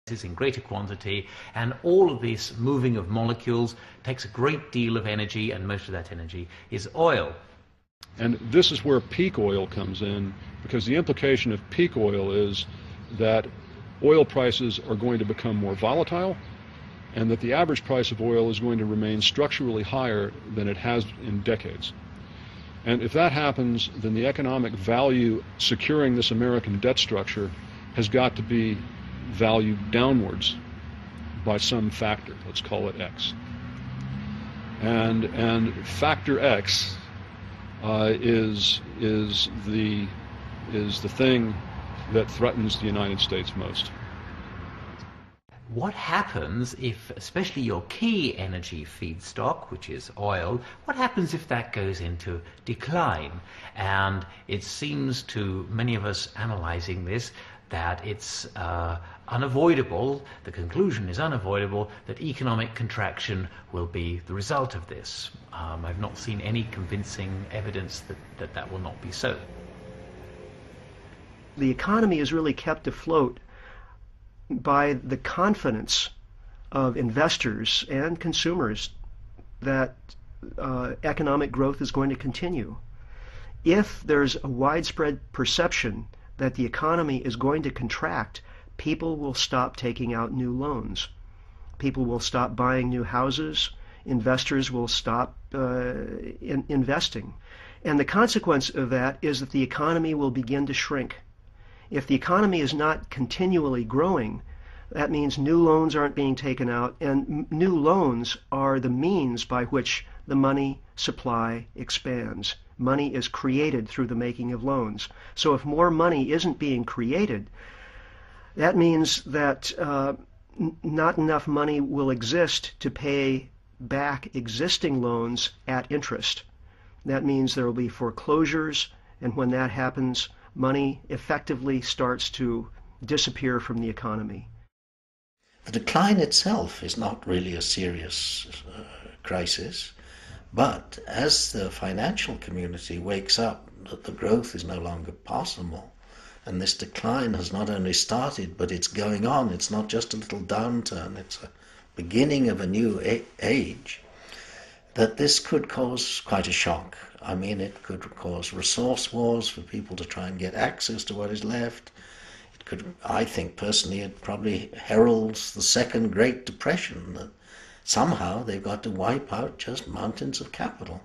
in greater quantity, and all of this moving of molecules takes a great deal of energy, and most of that energy is oil. And this is where peak oil comes in, because the implication of peak oil is that oil prices are going to become more volatile, and that the average price of oil is going to remain structurally higher than it has in decades. And if that happens, then the economic value securing this American debt structure has got to be valued downwards by some factor. Let's call it X. And factor X is the thing that threatens the United States most. What happens if, especially your key energy feedstock, which is oil, what happens if that goes into decline? And it seems to many of us analyzing this that it's unavoidable, the conclusion is unavoidable, that economic contraction will be the result of this. I've not seen any convincing evidence that will not be so. The economy is really kept afloat by the confidence of investors and consumers that economic growth is going to continue. If there's a widespread perception that the economy is going to contract, people will stop taking out new loans. People will stop buying new houses. Investors will stop investing. And the consequence of that is that the economy will begin to shrink. If the economy is not continually growing, that means new loans aren't being taken out, and new loans are the means by which the money supply expands. Money is created through the making of loans. So if more money isn't being created, that means that not enough money will exist to pay back existing loans at interest. That means there will be foreclosures, and when that happens, money effectively starts to disappear from the economy. The decline itself is not really a serious crisis, but as the financial community wakes up that the growth is no longer possible, and this decline has not only started, but it's going on, it's not just a little downturn, it's a beginning of a new age, that this could cause quite a shock. I mean, it could cause resource wars for people to try and get access to what is left. It could, I think personally, it probably heralds the second Great Depression, that somehow they've got to wipe out just mountains of capital.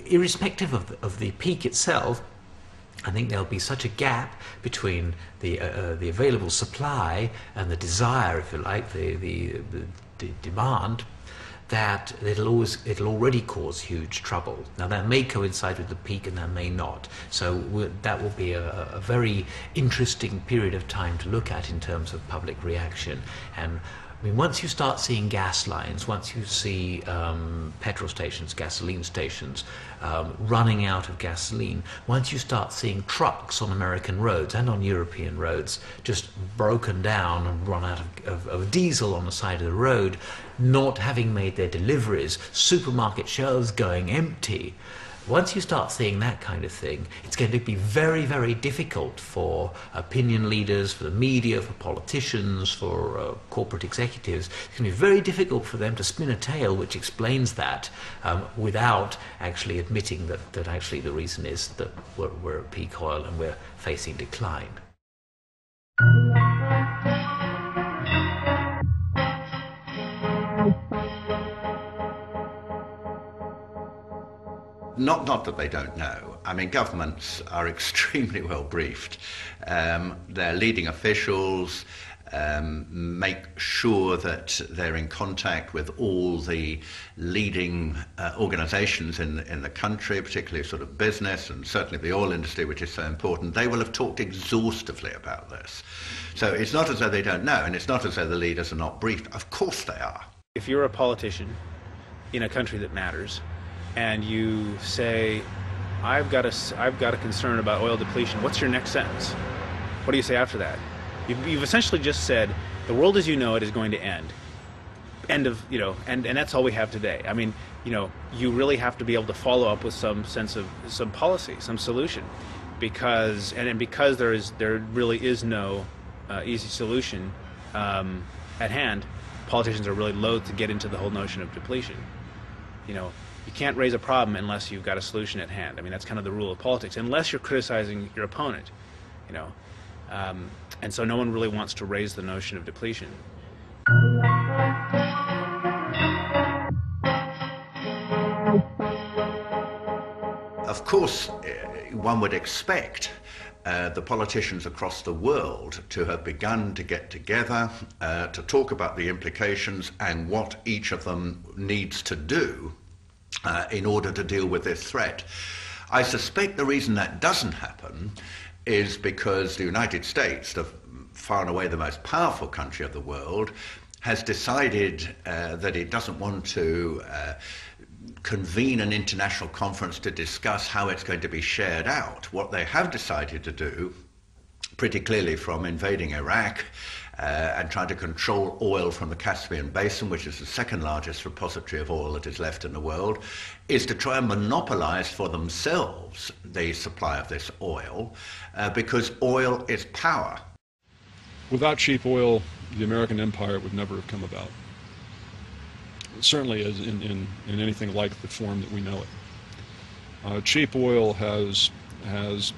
Irrespective of the peak itself, I think there'll be such a gap between the available supply and the desire, if you like, the demand, that it'll already cause huge trouble. Now that may coincide with the peak and that may not. So that will be a very interesting period of time to look at in terms of public reaction. And I mean, once you start seeing gas lines, once you see petrol stations, gasoline stations running out of gasoline, once you start seeing trucks on American roads and on European roads just broken down and run out of diesel on the side of the road, not having made their deliveries, supermarket shelves going empty, once you start seeing that kind of thing, it's going to be very, very difficult for opinion leaders, for the media, for politicians, for corporate executives. It's going to be very difficult for them to spin a tale which explains that without actually admitting that actually the reason is that we're at peak oil and we're facing decline. Not that they don't know. I mean, governments are extremely well briefed. Their leading officials make sure that they're in contact with all the leading organizations in the country, particularly sort of business and certainly the oil industry, which is so important. They will have talked exhaustively about this. So it's not as though they don't know, and it's not as though the leaders are not briefed. Of course they are. If you're a politician in a country that matters, and you say, I've got a concern about oil depletion, what's your next sentence? What do you say after that? You've essentially just said, the world as you know it is going to end. End of, and that's all we have today. I mean, you really have to be able to follow up with some sense of some policy, some solution, because there really is no easy solution. at hand, politicians are really loath to get into the whole notion of depletion. You know, you can't raise a problem unless you've got a solution at hand. I mean, that's kind of the rule of politics, unless you're criticizing your opponent, you know. And so no one really wants to raise the notion of depletion. Of course, one would expect the politicians across the world to have begun to get together to talk about the implications and what each of them needs to do in order to deal with this threat. I suspect the reason that doesn't happen is because the United States, the far and away the most powerful country of the world, has decided that it doesn't want to convene an international conference to discuss how it's going to be shared out. What they have decided to do, pretty clearly from invading Iraq and trying to control oil from the Caspian Basin, which is the second largest repository of oil that is left in the world, is to try and monopolize for themselves the supply of this oil, because oil is power. Without cheap oil, the American empire would never have come about. Certainly as in anything like the form that we know it. Cheap oil has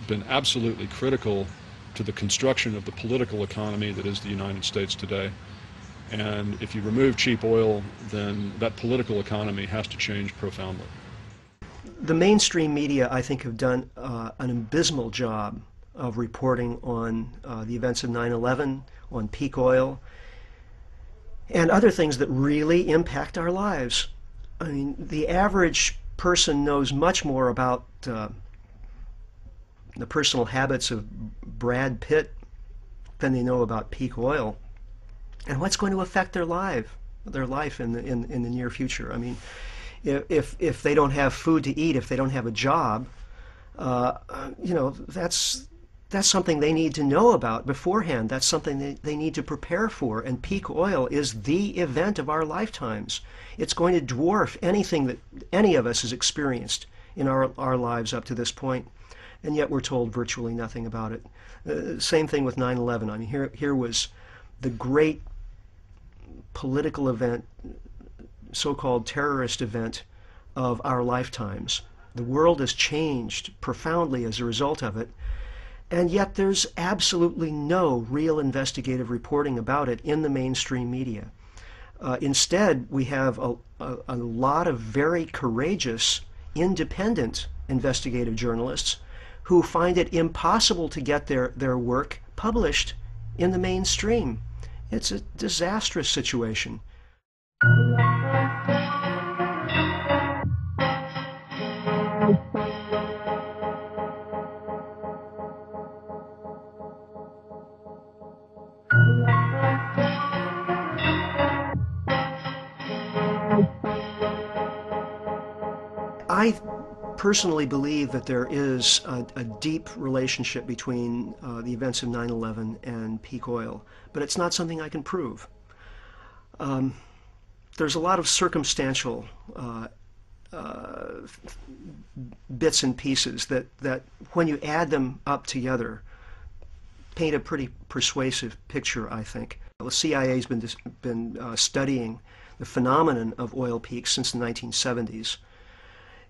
been absolutely critical to the construction of the political economy that is the United States today. And if you remove cheap oil, then that political economy has to change profoundly. The mainstream media, I think, have done an abysmal job of reporting on the events of 9/11, on peak oil, and other things that really impact our lives. I mean, the average person knows much more about the personal habits of Brad Pitt than they know about peak oil and what's going to affect their life in the near future. I mean, if they don't have food to eat, if they don't have a job, you know, that's something they need to know about beforehand. That's something they need to prepare for. And peak oil is the event of our lifetimes. It's going to dwarf anything that any of us has experienced in our lives up to this point. And yet we're told virtually nothing about it. Same thing with 9/11. I mean, here was the great political event, so-called terrorist event of our lifetimes. The world has changed profoundly as a result of it. And yet there's absolutely no real investigative reporting about it in the mainstream media. Instead, we have a lot of very courageous, independent investigative journalists who find it impossible to get their work published in the mainstream. It's a disastrous situation. I personally believe that there is a deep relationship between the events of 9/11 and peak oil, but it's not something I can prove. There's a lot of circumstantial bits and pieces that when you add them up together paint a pretty persuasive picture, I think. The CIA has been studying the phenomenon of oil peaks since the 1970s.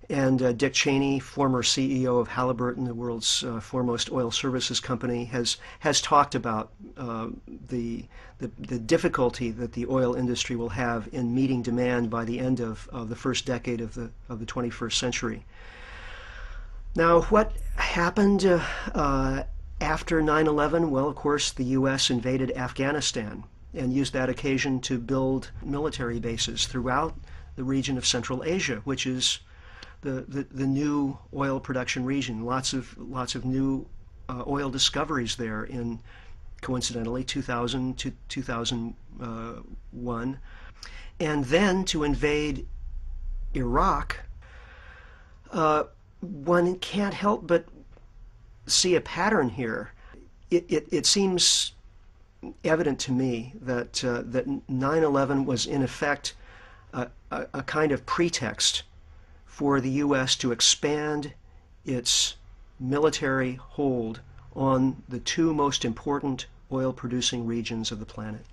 And Dick Cheney, former CEO of Halliburton, the world's foremost oil services company, has talked about the difficulty that the oil industry will have in meeting demand by the end of the first decade of the 21st century. Now, what happened after 9/11? Well, of course, the U.S. invaded Afghanistan and used that occasion to build military bases throughout the region of Central Asia, which is the new oil production region. Lots of new oil discoveries there in, coincidentally, 2000 to 2001. And then to invade Iraq, one can't help but see a pattern here. It seems evident to me that 9/11 was in effect a kind of pretext for the U.S. to expand its military hold on the two most important oil-producing regions of the planet.